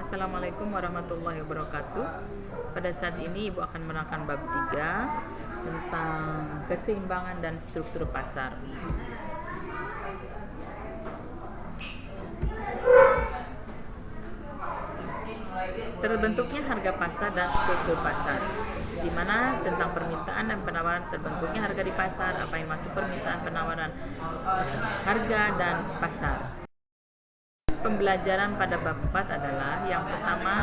Assalamualaikum warahmatullahi wabarakatuh. Pada saat ini Ibu akan menerangkan bab 3 tentang keseimbangan dan struktur pasar. Terbentuknya harga pasar dan struktur pasar, di mana tentang permintaan dan penawaran terbentuknya harga di pasar, apa yang masuk permintaan, penawaran, harga dan pasar. Pembelajaran pada bab 4 adalah yang pertama,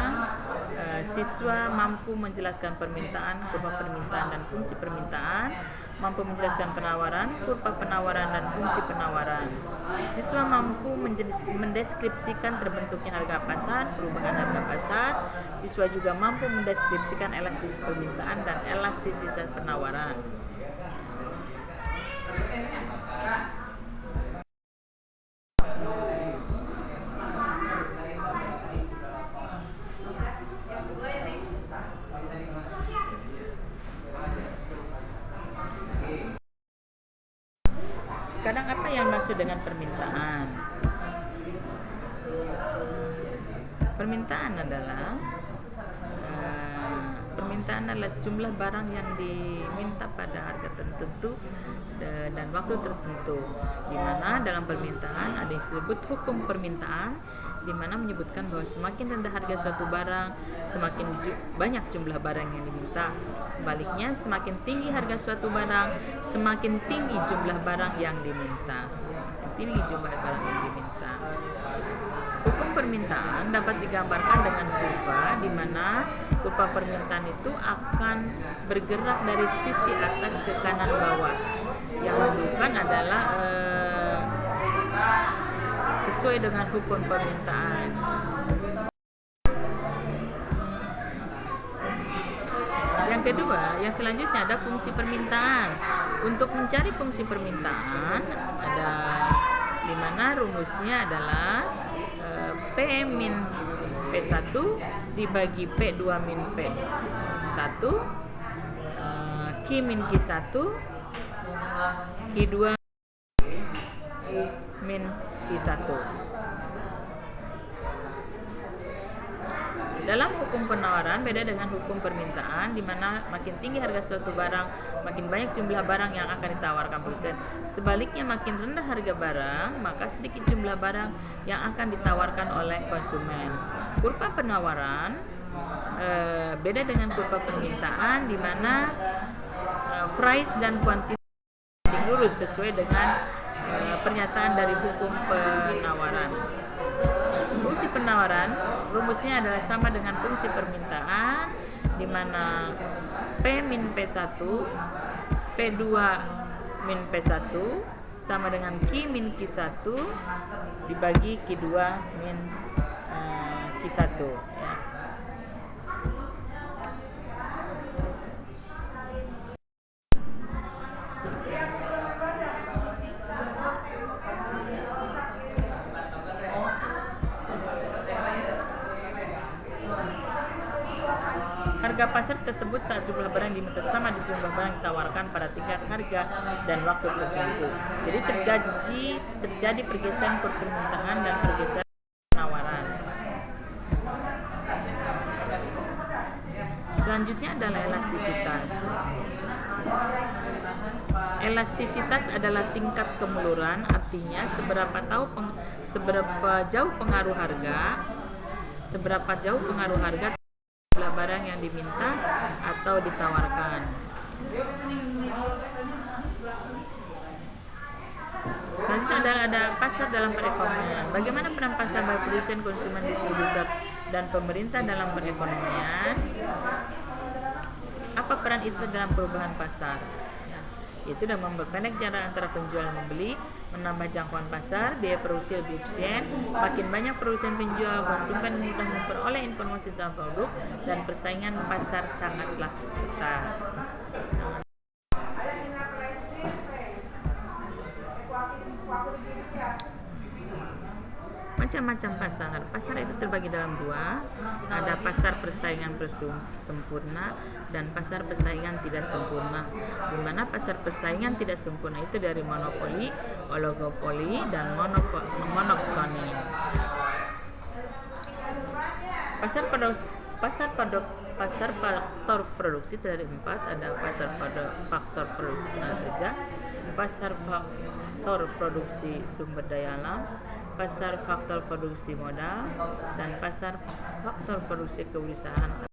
siswa mampu menjelaskan permintaan, kurva permintaan dan fungsi permintaan, mampu menjelaskan penawaran, kurva penawaran dan fungsi penawaran. Siswa mampu mendeskripsikan terbentuknya harga pasar, perubahan harga pasar. Siswa juga mampu mendeskripsikan elastisitas permintaan dan elastisitas penawaran. Sekarang apa yang maksud dengan permintaan? Permintaan adalah jumlah barang yang diminta pada harga tertentu dan waktu tertentu. Di mana dalam permintaan ada yang disebut hukum permintaan, di mana menyebutkan bahwa semakin rendah harga suatu barang, semakin banyak jumlah barang yang diminta. Sebaliknya, semakin tinggi harga suatu barang, semakin tinggi jumlah barang yang diminta. Hukum permintaan dapat digambarkan dengan kurva, di mana kurva permintaan itu akan bergerak dari sisi atas ke kanan bawah. Yang menunjukkan adalah sesuai dengan hukum permintaan. Yang kedua, yang selanjutnya ada fungsi permintaan. Untuk mencari fungsi permintaan, ada di mana rumusnya adalah P min P1 dibagi P2 min P1, Q min Q1, Q2 min Q1. Dalam hukum penawaran beda dengan hukum permintaan, di mana makin tinggi harga suatu barang, makin banyak jumlah barang yang akan ditawarkan produsen. Sebaliknya, makin rendah harga barang, maka sedikit jumlah barang yang akan ditawarkan oleh konsumen. Kurva penawaran beda dengan kurva permintaan, di mana price dan kuantitas lurus sesuai dengan pernyataan dari hukum penawaran. Fungsi penawaran rumusnya adalah sama dengan fungsi permintaan, di mana P min P1, P2 min P1 sama dengan Q min Q1 dibagi Q2 min Q1 ya. Harga pasar tersebut saat jumlah barang diminta sama di jumlah barang ditawarkan pada tingkat harga dan waktu tertentu. Jadi terjadi pergeseran permintaan dan pergeseran penawaran. Selanjutnya adalah elastisitas. Elastisitas adalah tingkat kemuluran, artinya seberapa jauh pengaruh harga jumlah barang yang diminta atau ditawarkan. Selanjutnya ada pasar dalam perekonomian. Bagaimana peran pasar bagi produsen, konsumen, distributor, dan pemerintah dalam perekonomian? Apa peran itu dalam perubahan pasar? Yaitu dalam memperpendek jarak antara penjual dan membeli, menambah jangkauan pasar, biaya produksi lebih efisien, makin banyak produsen penjual, konsumen mudah memperoleh informasi tentang produk, dan persaingan pasar sangatlah ketat. Macam-macam pasar. Pasar itu terbagi dalam dua. Ada pasar persaingan sempurna dan pasar persaingan tidak sempurna. Di mana pasar persaingan tidak sempurna itu dari monopoli, oligopoli, dan monopsoni. Pasar faktor produksi dari 4 ada pasar pada faktor produksi tenaga kerja, pasar faktor produksi sumber daya alam, pasar faktor produksi modal, dan pasar faktor produksi kewirausahaan.